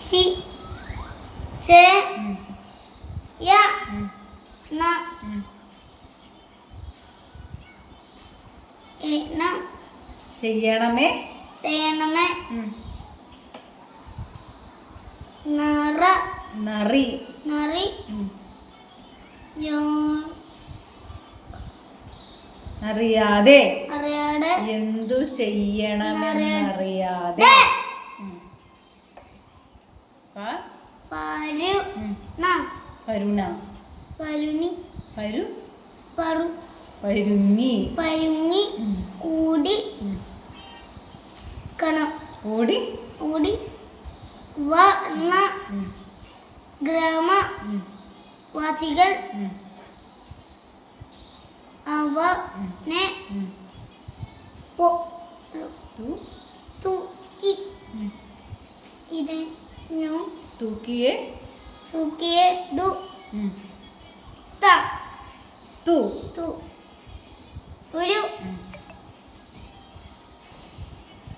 ചി ചെ യ ന ന ചെയ്യണമേ ചെയ്യണമേ നറ നറി നറി അറിയാതെ അറിയാതെ എന്തു ചെയ്യണമെന്നറിയാതെ പരുണ പരുണി പരുങ്ങി പരുങ്ങി കൂടി കണം ഓടി കൂടി വന ഗ്രാമവാസികൾ അവനെ തൂക്കി ഇതിനു തൂക്കിയിടു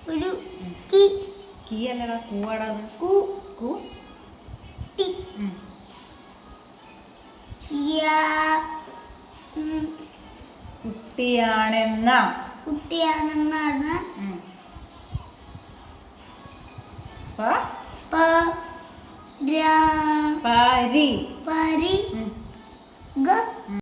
ഒരു കീ അല്ലടാ കൂവാടാ അത് കുട്ടിയാണെന്നാണ് പരി